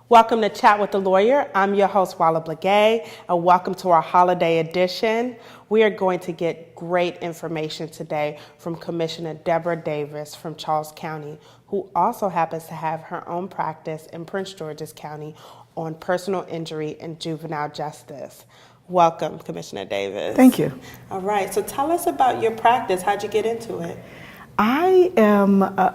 Welcome to Chat with the Lawyer. I'm your host, Walla Blagay, and welcome to our holiday edition. We are going to get great information today from Commissioner Debra Davis from Charles County, who also happens to have her own practice in Prince George's County on personal injury and juvenile justice. Welcome, Commissioner Davis. Thank you. All right, so tell us about your practice. How'd you get into it? I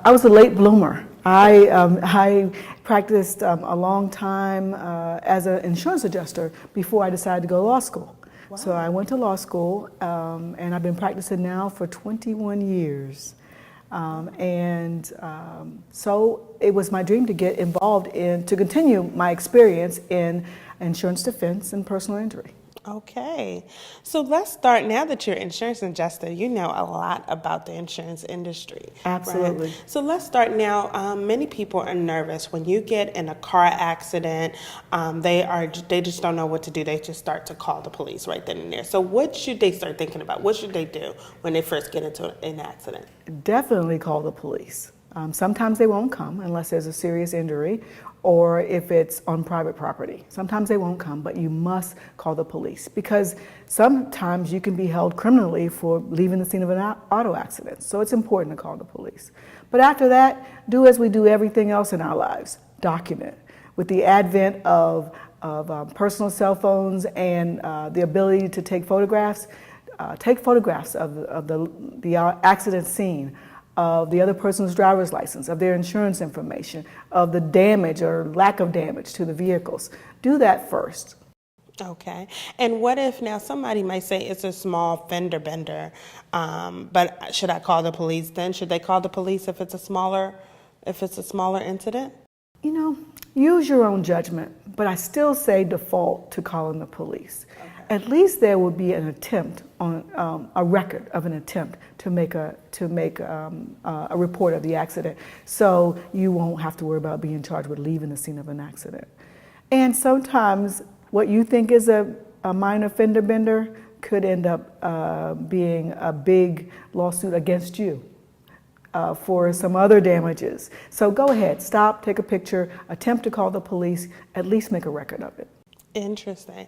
was a late bloomer. I practiced a long time as an insurance adjuster before I decided to go to law school. Wow. So I went to law school, and I've been practicing now for 21 years. So it was my dream to get involved to continue my experience in insurance defense and personal injury. Okay, so let's start. Now that you're an insurance adjuster, you know a lot about the insurance industry. Absolutely. Right? So let's start now. Many people are nervous when you get in a car accident. They just don't know what to do. They just start to call the police right then and there. So what should they start thinking about? What should they do when they first get into an accident? Definitely call the police. Sometimes they won't come unless there's a serious injury or if it's on private property. Sometimes they won't come, but you must call the police because sometimes you can be held criminally for leaving the scene of an auto accident. So it's important to call the police. But after that, do as we do everything else in our lives, document. With the advent of personal cell phones and the ability to take photographs of the accident scene, of the other person's driver's license, of their insurance information, of the damage or lack of damage to the vehicles. Do that first. Okay. And what if now somebody might say it's a small fender bender, but should I call the police then? Should they call the police if it's a smaller incident? You know, use your own judgment, but I still say default to calling the police. Okay. At least there would be an attempt on a record of an attempt to make a report of the accident, so you won't have to worry about being charged with leaving the scene of an accident. And sometimes what you think is a minor fender bender could end up being a big lawsuit against you for some other damages. So go ahead, stop, take a picture, attempt to call the police, at least make a record of it. Interesting.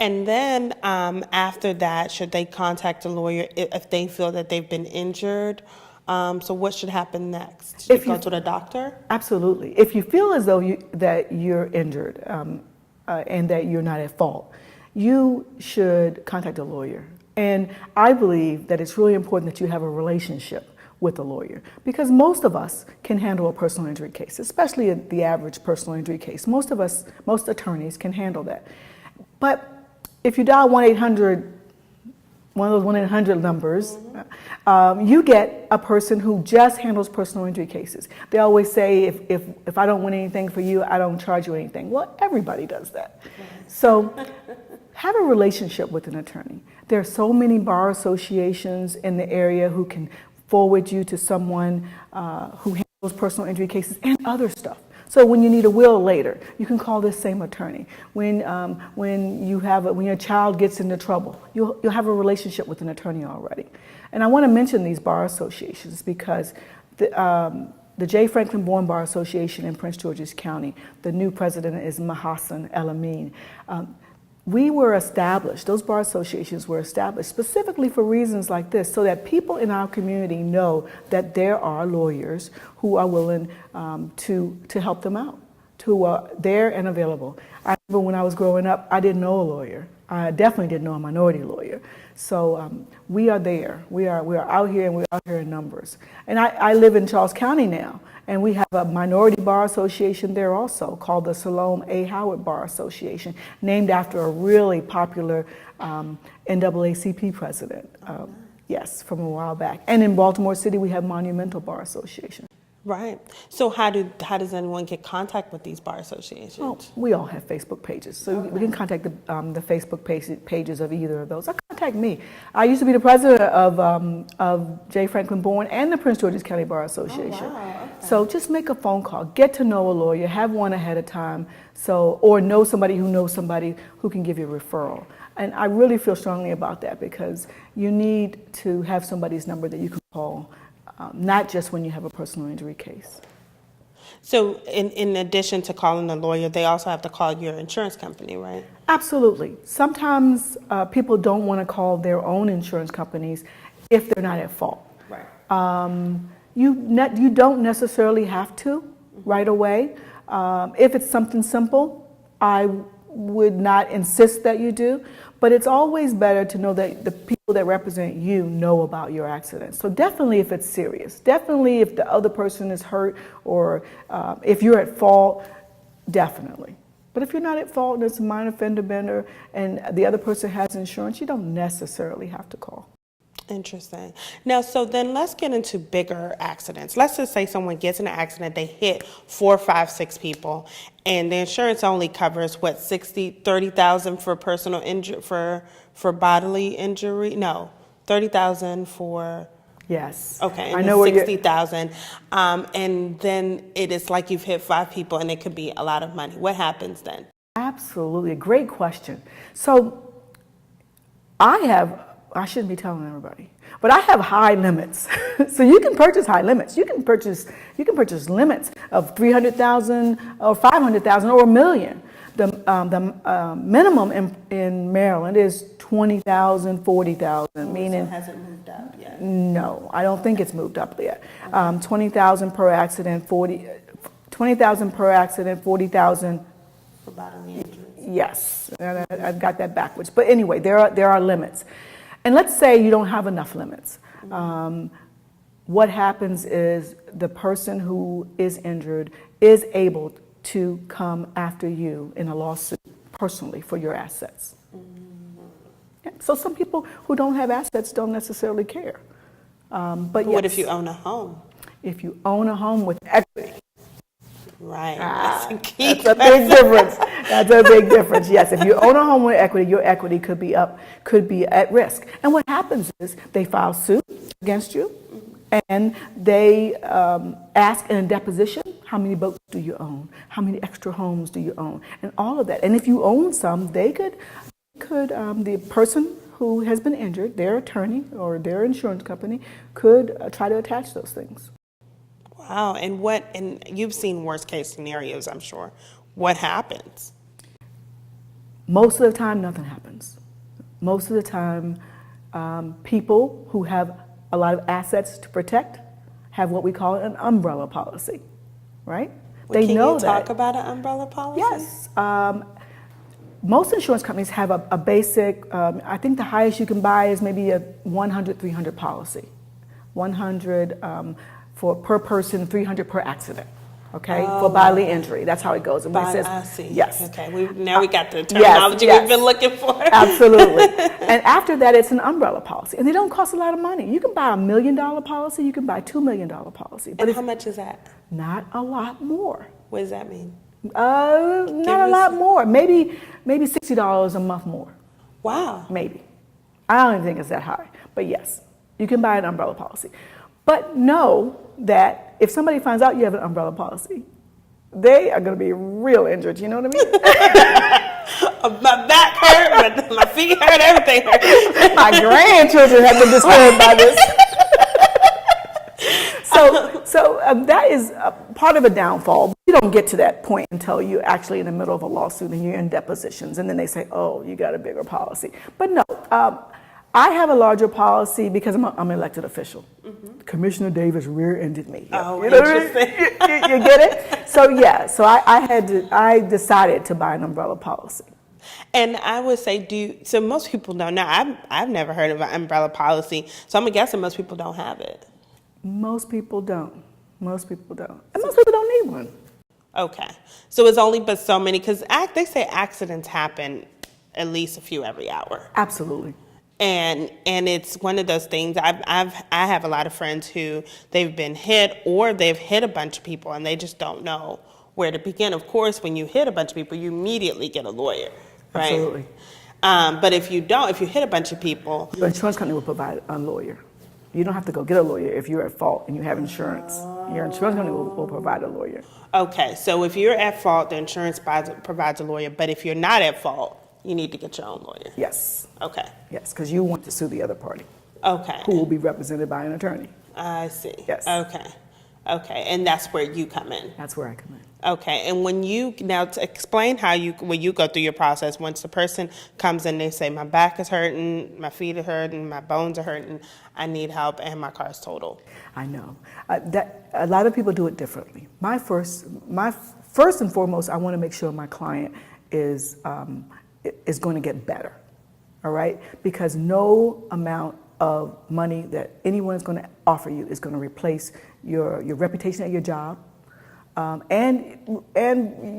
And then after that, should they contact a lawyer if they feel that they've been injured? So what should happen next? Should you go to the doctor? Absolutely. If you feel as though that you're injured and that you're not at fault, you should contact a lawyer. And I believe that it's really important that you have a relationship with a lawyer, because most of us can handle a personal injury case, especially the average personal injury case. Most attorneys can handle that. But if you dial 1-800, one of those 1-800 numbers, you get a person who just handles personal injury cases. They always say, if I don't win anything for you, I don't charge you anything. Well, everybody does that. So have a relationship with an attorney. There are so many bar associations in the area who can forward you to someone who handles personal injury cases and other stuff. So when you need a will later, you can call this same attorney. When your child gets into trouble, you'll have a relationship with an attorney already. And I want to mention these bar associations because the J. Franklin Bourne Bar Association in Prince George's County, the new president is Mahassan El-Amin. Those bar associations were established specifically for reasons like this, so that people in our community know that there are lawyers who are willing to help them out, who are there and available. I remember when I was growing up, I didn't know a lawyer. I definitely didn't know a minority lawyer. So we are there. We are out here, and we're out here in numbers. And I live in Charles County now, and we have a minority bar association there also called the Salome A. Howard Bar Association, named after a really popular NAACP president. Yes, from a while back. And in Baltimore City, we have Monumental Bar Association. Right. So how does anyone get contact with these bar associations? Well, we all have Facebook pages, so we can contact the Facebook pages of either of those. Or contact me. I used to be the president of J. Franklin Bourne and the Prince George's County Bar Association. Oh, wow. Okay. So just make a phone call, get to know a lawyer, have one ahead of time, or know somebody who knows somebody who can give you a referral. And I really feel strongly about that because you need to have somebody's number that you can call. Not just when you have a personal injury case. So So in addition to calling a lawyer, they also have to call your insurance company, right? Absolutely. Sometimes people don't want to call their own insurance companies if they're not at fault. Right. You don't necessarily have to right away. If it's something simple, I would not insist that you do, but it's always better to know that the people that represent you know about your accident. So definitely if it's serious, definitely if the other person is hurt or if you're at fault, definitely. But if you're not at fault and it's a minor fender bender and the other person has insurance, you don't necessarily have to call. Interesting. Now, so then let's get into bigger accidents. Let's just say someone gets in an accident, they hit 4, 5, 6 people, and the insurance only covers what, 30,000 for personal injury, for bodily injury? No, 30,000 for. Yes. Okay, I and know 60,000. And then it is like you've hit 5 people and it could be a lot of money. What happens then? Absolutely. Great question. So I shouldn't be telling everybody, but I have high limits. So you can purchase high limits. You can purchase limits of 300,000 or 500,000 or $1 million. The minimum in Maryland is 20,000, 40,000, meaning. So it hasn't moved up yet? No, I don't think it's moved up yet. 20,000 per accident, 20,000 per accident, 40,000. For bodily injuries. Yes, and I've got that backwards. But anyway, there are limits. And let's say you don't have enough limits. What happens is the person who is injured is able to come after you in a lawsuit personally for your assets. Yeah. So some people who don't have assets don't necessarily care. But What yes, if you own a home? if you own a home with equity, Right. That's a key. that's a big difference. That's a big difference. Yes, if you own a home with equity, your equity could be at risk. And what happens is they file suit against you, and they ask in a deposition, how many boats do you own? How many extra homes do you own? And all of that. And if you own some, they could the person who has been injured, their attorney or their insurance company, could try to attach those things. Wow. And you've seen worst case scenarios, I'm sure. What happens? Most of the time, nothing happens. Most of the time, people who have a lot of assets to protect have what we call an umbrella policy, right? Well, they know you that. talk about an umbrella policy? Yes. Most insurance companies have a basic, I think the highest you can buy is maybe a 100, 300 policy. 100 per person, 300 per accident. Okay, for bodily injury. That's how it goes. And when it says, I see. Yes. Okay, now we got the terminology we've been looking for. Absolutely. And after that, it's an umbrella policy. And they don't cost a lot of money. You can buy $1 million policy, you can buy $2 million policy. But And how much is that? not a lot more. What does that mean? Not a lot more. Maybe $60 a month more. Wow. Maybe. I don't even think it's that high. But yes, you can buy an umbrella policy. But know that if somebody finds out you have an umbrella policy, they are going to be real injured. You know what I mean? My back hurt, but my feet hurt, everything hurt. My grandchildren have been disturbed by this. So that is part of a downfall. You don't get to that point until you're actually in the middle of a lawsuit and you're in depositions, and then they say, "Oh, you got a bigger policy." But no, I have a larger policy because I'm an elected official. Mm-hmm. Commissioner Davis rear-ended me. Oh, you know interesting. you get it? So yeah, so I decided to buy an umbrella policy. And I would say, so most people don't know. I've never heard of an umbrella policy, so I'm guessing most people don't have it. Most people don't. Most people don't. And most people don't need one. Okay. So it's only but so many, because they say accidents happen at least a few every hour. Absolutely. And it's one of those things. I have a lot of friends who they've been hit or they've hit a bunch of people and they just don't know where to begin. Of course, when you hit a bunch of people, you immediately get a lawyer, right? Absolutely. But if you hit a bunch of people, your insurance company will provide a lawyer. You don't have to go get a lawyer if you're at fault and you have insurance. Your insurance company will provide a lawyer. Okay, so if you're at fault, the insurance provides a lawyer. But if you're not at fault, you need to get your own lawyer. Yes. Okay. Yes, because you want to sue the other party. Okay. Who will be represented by an attorney. I see. Yes. Okay. Okay, and that's where you come in. That's where I come in. Okay, and when you, now to explain how you, when you go through your process, once the person comes in, they say, my back is hurting, my feet are hurting, my bones are hurting, I need help, and my car's totaled. I know. That a lot of people do it differently. My first and foremost, I want to make sure my client is going to get better, all right? Because no amount of money that anyone is going to offer you is going to replace your reputation at your job, and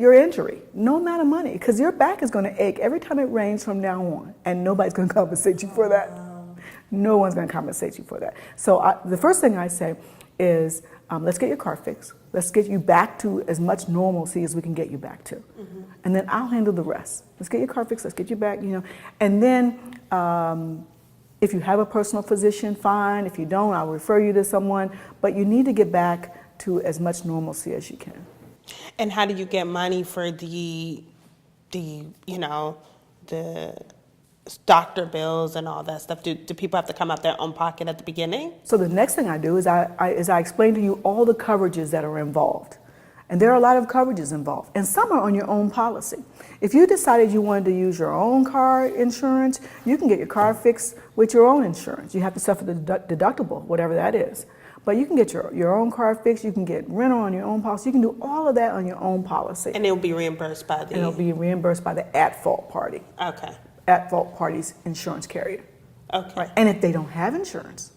your injury. No amount of money, because your back is going to ache every time it rains from now on, and nobody's going to compensate you for that. No one's going to compensate you for that. So the first thing I say is, let's get your car fixed. Let's get you back to as much normalcy as we can get you back to. Mm-hmm. And then I'll handle the rest. Let's get your car fixed. Let's get you back, And then if you have a personal physician, fine. If you don't, I'll refer you to someone. But you need to get back to as much normalcy as you can. And how do you get money for the doctor bills and all that stuff? Do people have to come out their own pocket at the beginning? So the next thing I do is I explain to you all the coverages that are involved. And there are a lot of coverages involved, and some are on your own policy. If you decided you wanted to use your own car insurance, you can get your car fixed with your own insurance. You have to suffer the deductible, whatever that is. But you can get your own car fixed, you can get rental on your own policy, you can do all of that on your own policy. And it'll be reimbursed by the... And it'll be reimbursed by the at-fault party. Okay. At-fault party's insurance carrier. Okay. Right. And if they don't have insurance,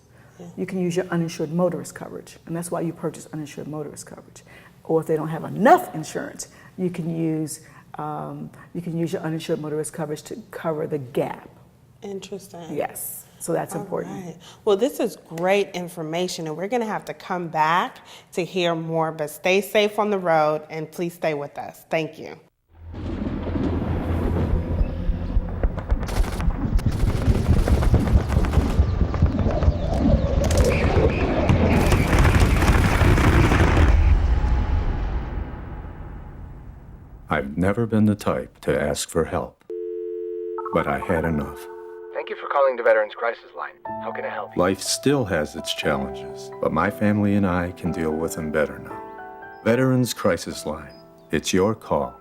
you can use your uninsured motorist coverage. And that's why you purchase uninsured motorist coverage. Or if they don't have enough insurance, you can use your uninsured motorist coverage to cover the gap. Interesting. Yes. So that's important. Right. Well, this is great information, and we're going to have to come back to hear more, but stay safe on the road, and please stay with us. Thank you. I've never been the type to ask for help, but I had enough. Thank you for calling the Veterans Crisis Line. How can I help you? Life still has its challenges, but my family and I can deal with them better now. Veterans Crisis Line. It's your call.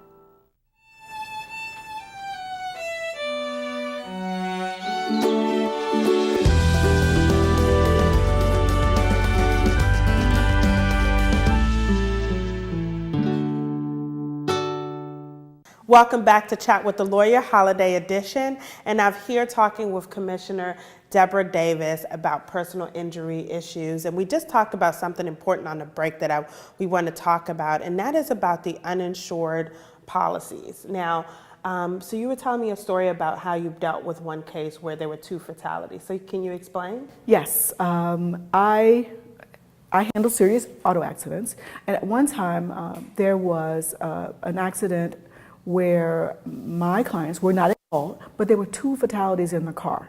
Welcome back to Chat with the Lawyer, Holiday Edition, and I'm here talking with Commissioner Debra Davis about personal injury issues, and we just talked about something important on the break that we want to talk about, and that is about the uninsured policies. Now, so you were telling me a story about how you dealt with one case where there were 2 fatalities. So can you explain? Yes. I handle serious auto accidents, and at one time there was an accident where my clients were not at fault, but there were 2 fatalities in the car.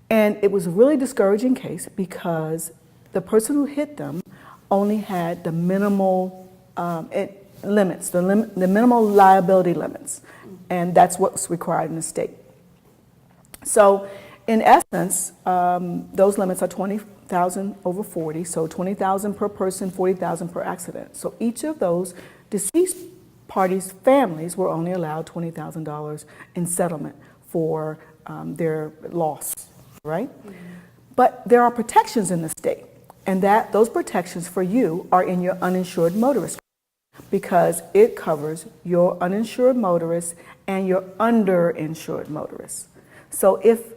And it was a really discouraging case because the person who hit them only had the minimal limits, the minimal liability limits, and that's what's required in the state. So in essence, those limits are $20,000 over 40, so $20,000 per person, $40,000 per accident. So each of those deceased parties' families were only allowed $20,000 in settlement for their loss, right? Mm-hmm. But there are protections in the state, and those protections for you are in your uninsured motorist, because it covers your uninsured motorists and your underinsured motorists. So if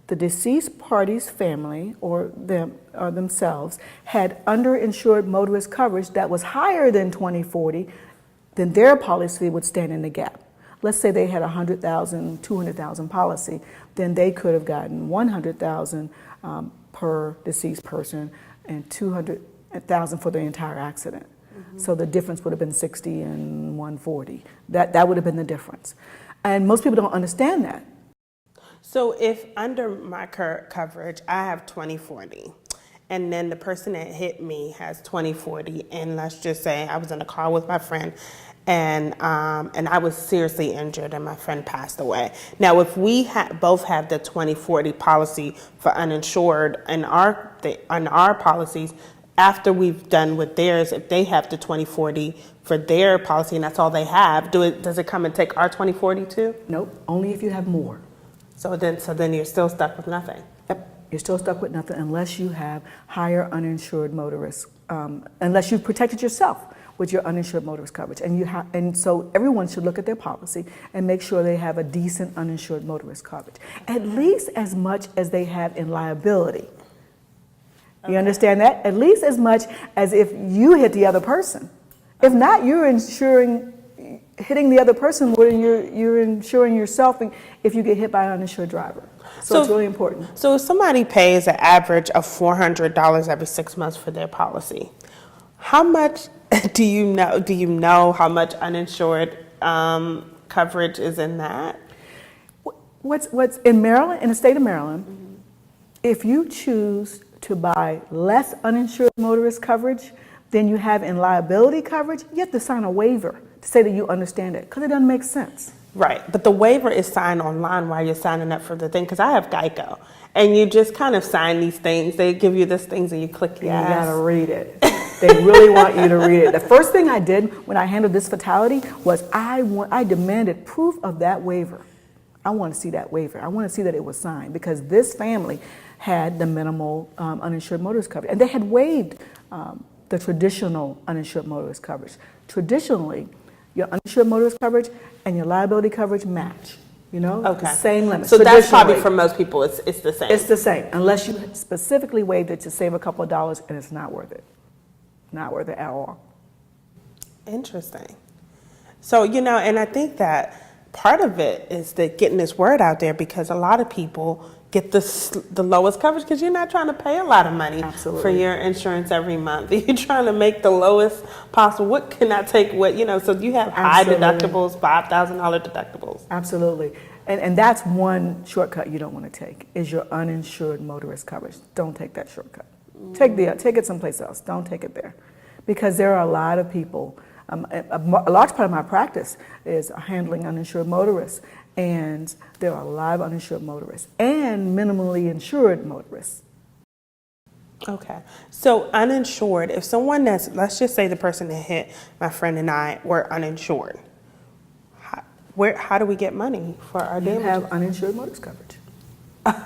the deceased party's family or themselves had underinsured motorist coverage that was higher than 2040, then their policy would stand in the gap. Let's say they had a $100,000, $200,000 policy, then they could have gotten $100,000 per deceased person and $200,000 for the entire accident. Mm-hmm. So the difference would have been $60 and $140. That would have been the difference. And most people don't understand that. So if under my current coverage, I have 2040, and then the person that hit me has 2040, and let's just say I was in a car with my friend, and I was seriously injured, and my friend passed away. Now, if we both have the 2040 policy for uninsured on our policies, after we've done with theirs, if they have the 2040 for their policy and that's all they have, does it come and take our 2040 too? Nope, only if you have more. So then you're still stuck with nothing. Yep, you're still stuck with nothing unless you have higher uninsured motorists, unless you've protected yourself with your uninsured motorist coverage. And so everyone should look at their policy and make sure they have a decent uninsured motorist coverage, at least as much as they have in liability. You understand that? At least as much as if you hit the other person. If not, you're hitting the other person more than you're insuring yourself if you get hit by an uninsured driver. So it's really important. So if somebody pays an average of $400 every 6 months for their policy, how much do you know how much uninsured coverage is in that? What's in Maryland, in the state of Maryland, if you choose to buy less uninsured motorist coverage than you have in liability coverage, you have to sign a waiver to say that you understand it, because it doesn't make sense. Right, but the waiver is signed online while you're signing up for the thing, because I have Geico, and you just kind of sign these things. They give you these things and you click yes. You gotta read it. They really want you to read it. The first thing I did when I handled this fatality was I demanded proof of that waiver. I want to see that waiver. I want to see that it was signed, because this family had the minimal uninsured motorist coverage, and they had waived the traditional uninsured motorist coverage. Traditionally, your uninsured motorist coverage and your liability coverage match. Okay. The same limit. So that's probably for most people, it's the same. It's the same, unless you specifically waived it to save a couple of dollars, and it's not worth it. Not worth it at all. Interesting. So, and I think that part of it is that getting this word out there, because a lot of people get the lowest coverage because you're not trying to pay a lot of money Absolutely. For your insurance every month. You're trying to make the lowest possible. What can I take? So you have high Absolutely. deductibles, $5,000 deductibles. Absolutely. And that's one shortcut you don't want to take, is your uninsured motorist coverage. Don't take that shortcut. Take it someplace else. Don't take it there. Because there are a lot of people, a large part of my practice is handling uninsured motorists. And there are a lot of uninsured motorists and minimally insured motorists. Okay. So uninsured, if someone let's just say the person that hit my friend and I were uninsured, how do we get money for our damages? You have uninsured motorist coverage.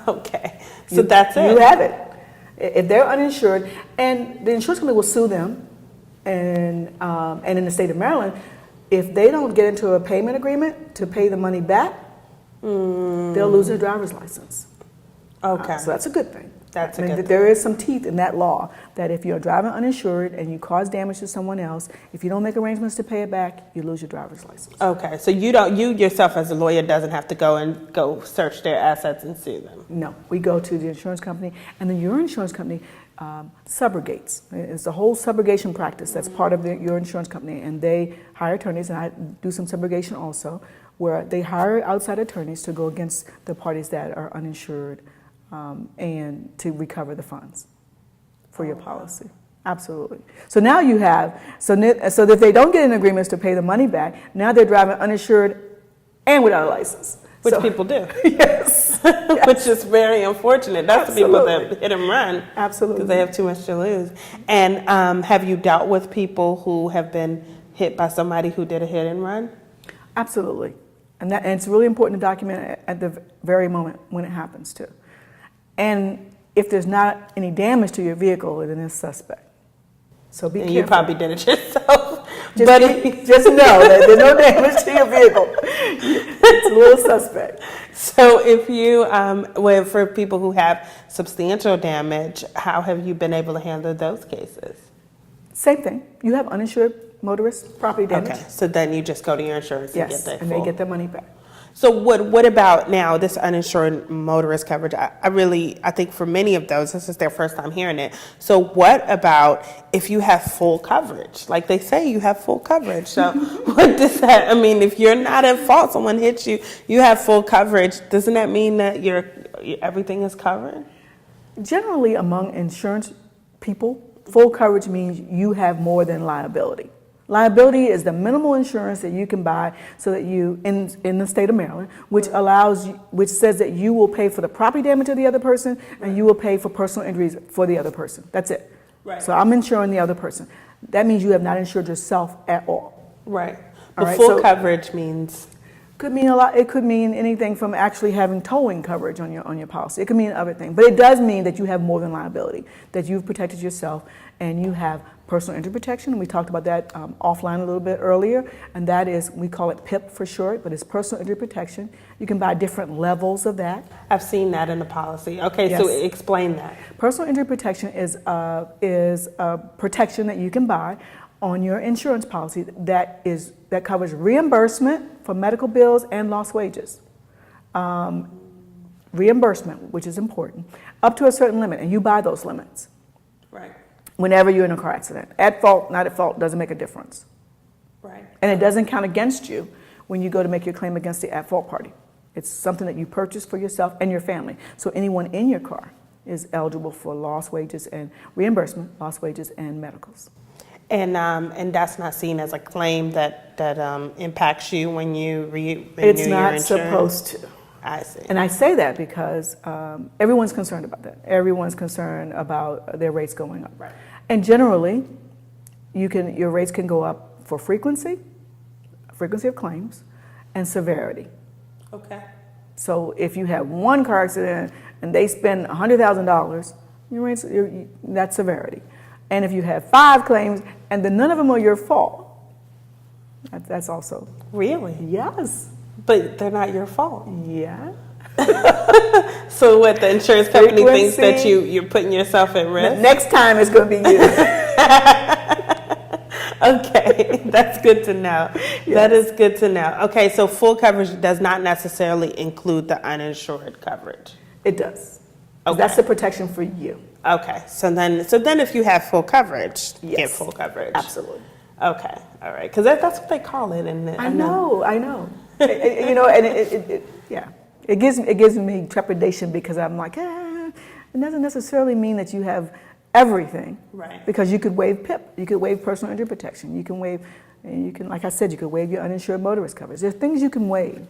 Okay. So that's it. You have it. If they're uninsured, and the insurance company will sue them, and in the state of Maryland, if they don't get into a payment agreement to pay the money back, they'll lose their driver's license. Okay. So that's a good thing. That's a good thing. There is some teeth in that law that if you're driving uninsured and you cause damage to someone else, if you don't make arrangements to pay it back, you lose your driver's license. Okay. So you yourself as a lawyer doesn't have to go search their assets and sue them. No, we go to the insurance company, and then your insurance company subrogates. It's a whole subrogation practice that's part of your insurance company, and they hire attorneys, and I do some subrogation also, where they hire outside attorneys to go against the parties that are uninsured and to recover the funds for your policy. Absolutely. So now you have, so if they don't get in agreements to pay the money back, now they're driving uninsured and without a license. Which people do. Yes. Yes. Which is very unfortunate. That's Absolutely. the people that hit and run. Absolutely. Because they have too much to lose. And have you dealt with people who have been hit by somebody who did a hit and run? Absolutely. And it's really important to document at the very moment when it happens too. And if there's not any damage to your vehicle, then it's suspect. So be careful. You probably did it yourself. Just know that there's no damage to your vehicle. It's a little suspect. So if you, for people who have substantial damage, how have you been able to handle those cases? Same thing. You have uninsured motorist property damage. Okay, so then you just go to your insurance and get that and they get their money back. So what about now this uninsured motorist coverage? I think for many of those, this is their first time hearing it. So what about if you have full coverage? Like they say you have full coverage. So what does that, if you're not at fault, someone hits you, you have full coverage. Doesn't that mean that everything is covered? Generally among insurance people, full coverage means you have more than liability. Liability is the minimal insurance that you can buy so that you, in the state of Maryland, which says that you will pay for the property damage of the other person and you will pay for personal injuries for the other person. That's it. Right. So I'm insuring the other person. That means you have not insured yourself at all. Right. All But right, full so- coverage means. Could mean a lot. It could mean anything from actually having towing coverage on your policy. It could mean other things, but it does mean that you have more than liability. That you've protected yourself, and you have personal injury protection. We talked about that offline a little bit earlier, and that is, we call it PIP for short, but it's personal injury protection. You can buy different levels of that. I've seen that in the policy. Okay, so Yes. explain that. Personal injury protection is a protection that you can buy on your insurance policy that covers reimbursement for medical bills and lost wages. Reimbursement, which is important, up to a certain limit, and you buy those limits Right. whenever you're in a car accident. At fault, not at fault, doesn't make a difference. Right. And it doesn't count against you when you go to make your claim against the at-fault party. It's something that you purchase for yourself and your family. So anyone in your car is eligible for lost wages and reimbursement, lost wages and medicals. And that's not seen as a claim that impacts you when you renew It's your not insurance? supposed to. I see. And I say that because everyone's concerned about that. Everyone's concerned about their rates going up. Right. And generally, your rates can go up for frequency of claims, and severity. Okay. So if you have one car accident and they spend $100,000, your rates, that's severity. And if you have 5 claims and then none of them are your fault, that's also. Really? Yes. But they're not your fault. Yeah. So what, the insurance company thinks that Frequency. you're putting yourself at risk? Next time it's going to be you. Okay, that's good to know. That is good to know. Okay, so full coverage does not necessarily include the uninsured coverage. It does. Okay. That's the protection for you. Okay, so then if you have full coverage, you get Yes. full coverage. Absolutely. Okay, all right, because that's what they call it. I know. You know, and it gives me trepidation because I'm like, it doesn't necessarily mean that you have everything. Right. Because you could waive PIP, you could waive personal injury protection, you can, like I said, you could waive your uninsured motorist coverage. There's things you can waive.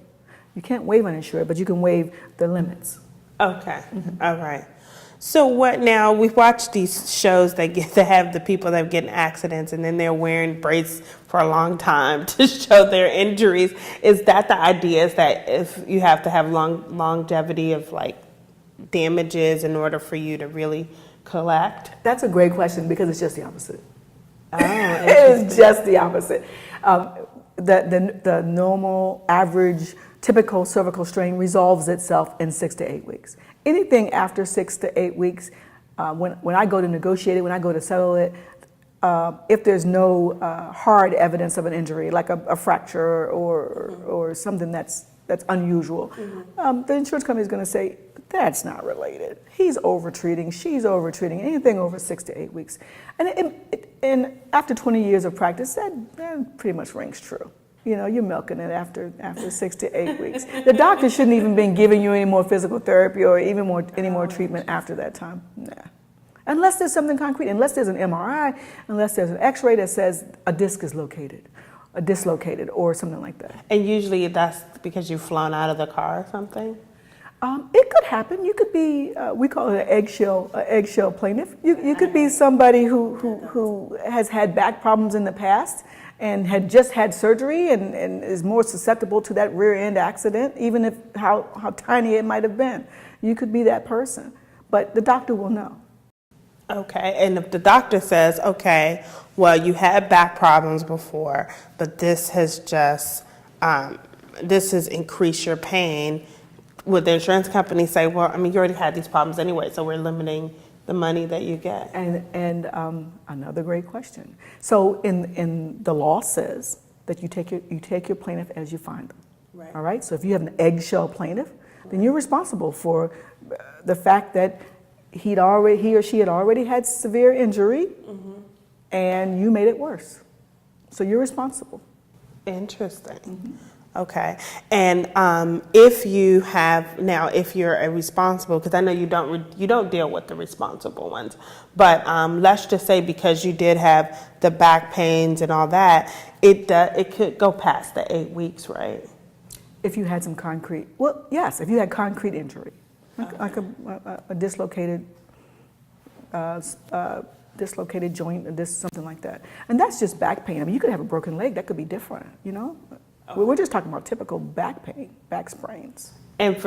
You can't waive uninsured, but you can waive the limits. Okay, all right. So what now? We've watched these shows that have the people that get in accidents and then they're wearing braces for a long time to show their injuries. Is that the idea? Is that if you have to have longevity of like damages in order for you to really collect? That's a great question because it's just the opposite. Oh, It is just the opposite. The normal, average, typical cervical strain resolves itself in 6 to 8 weeks. Anything after 6 to 8 weeks, when I go to negotiate it, when I go to settle it, if there's no hard evidence of an injury, like a fracture or something that's unusual, the insurance company is going to say, that's not related. He's overtreating, she's overtreating, anything over 6 to 8 weeks. And after 20 years of practice, that pretty much rings true. You know, you're milking it after 6 to 8 weeks. The doctor shouldn't even been giving you any more physical therapy or even any more treatment after that time. Nah. Unless there's something concrete, unless there's an MRI, unless there's an X-ray that says a disc is dislocated or something like that. And usually that's because you've flown out of the car or something? It could happen. You could be, we call it an eggshell plaintiff. You could be somebody who has had back problems in the past and had just had surgery and is more susceptible to that rear end accident, even if how tiny it might have been. You could be that person, but the doctor will know. Okay, and if the doctor says, okay, well, you had back problems before, but this has just, this has increased your pain, would the insurance company say, well, I mean, you already had these problems anyway, so we're limiting the money that you get? And another great question. So in the law says that you take your plaintiff as you find them. Right. All right. So if you have an eggshell plaintiff, then you're responsible for the fact that he or she had already had severe injury, and you made it worse. So you're responsible. Interesting. Okay. And if you're a responsible, because I know you don't deal with the responsible ones, but let's just say because you did have the back pains and all that, it could go past the 8 weeks, right? If you had some concrete, well, yes, if you had concrete injury, like a dislocated dislocated joint or this something like that. And that's just back pain. I mean, you could have a broken leg. That could be different, you know? We're just talking about typical back pain, back sprains. And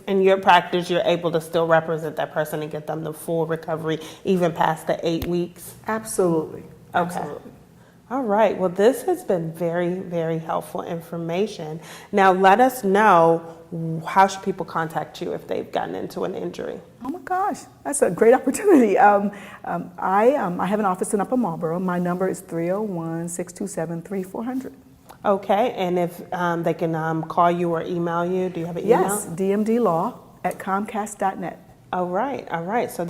in your practice, you're able to still represent that person and get them the full recovery, even past the 8 weeks? Absolutely. Okay. Absolutely. All right. Well, this has been very, very helpful information. Now, let us know, how should people contact you if they've gotten into an injury? Oh my gosh, that's a great opportunity. I have an office in Upper Marlboro. My number is 301-627-3400. Okay. And if they can call you or email you, do you have an email? Yes, dmdlaw@comcast.net. All right, all right. So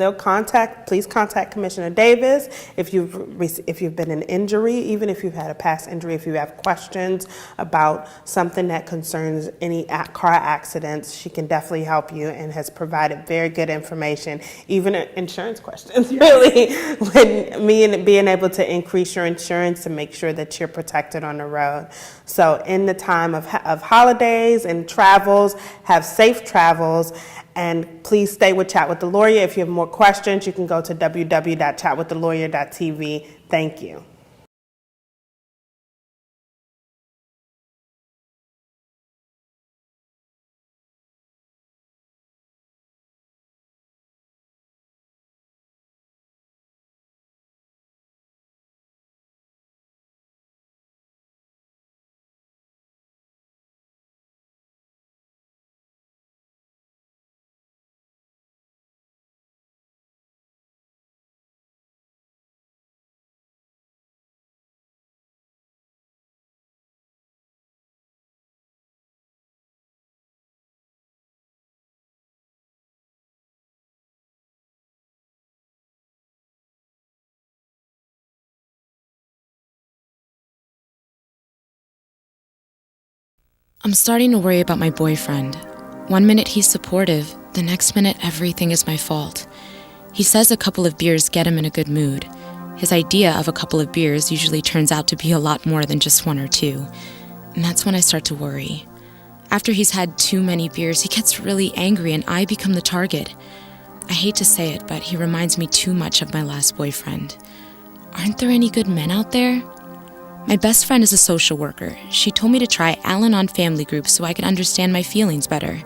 please contact Commissioner Davis if you've been in injury, even if you've had a past injury, if you have questions about something that concerns any car accidents, she can definitely help you and has provided very good information, even insurance questions, really, when being able to increase your insurance to make sure that you're protected on the road. So in the time of holidays and travels, have safe travels. And please stay with Chat with the Lawyer. If you have more questions, you can go to www.chatwiththelawyer.tv. Thank you. I'm starting to worry about my boyfriend. One minute he's supportive, the next minute everything is my fault. He says a couple of beers get him in a good mood. His idea of a couple of beers usually turns out to be a lot more than just one or two. And that's when I start to worry. After he's had too many beers, he gets really angry and I become the target. I hate to say it, but he reminds me too much of my last boyfriend. Aren't there any good men out there? My best friend is a social worker. She told me to try Al-Anon family groups so I could understand my feelings better.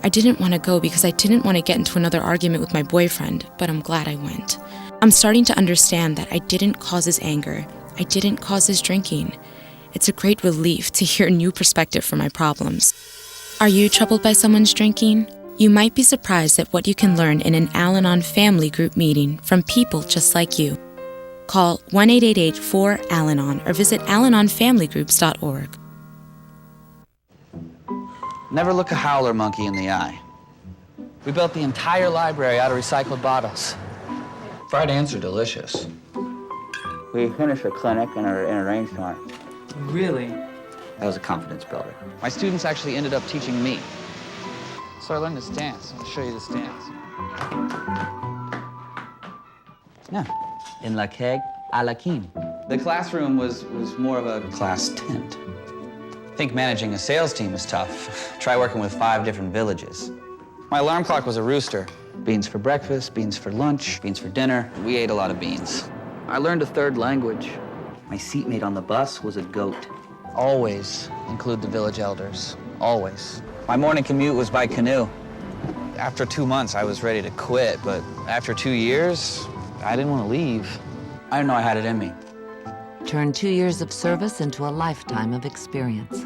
I didn't want to go because I didn't want to get into another argument with my boyfriend, but I'm glad I went. I'm starting to understand that I didn't cause his anger. I didn't cause his drinking. It's a great relief to hear a new perspective for my problems. Are you troubled by someone's drinking? You might be surprised at what you can learn in an Al-Anon family group meeting from people just like you. Call 1-888-4-AL-ANON or visit alanonfamilygroups.org. Never look a howler monkey in the eye. We built the entire library out of recycled bottles. Fried ants are delicious. We finished a clinic in a rainstorm. Really? That was a confidence builder. My students actually ended up teaching me. So I learned this dance. I'll show you this dance. Yeah. In la keg, a la king. The classroom was more of a class tent. I think managing a sales team is tough. Try working with 5 different villages. My alarm clock was a rooster. Beans for breakfast, beans for lunch, beans for dinner. We ate a lot of beans. I learned a 3rd language. My seatmate on the bus was a goat. Always include the village elders. Always. My morning commute was by canoe. After 2 months, I was ready to quit, but after 2 years, I didn't want to leave. I didn't know I had it in me. Turn 2 years of service into a lifetime of experience.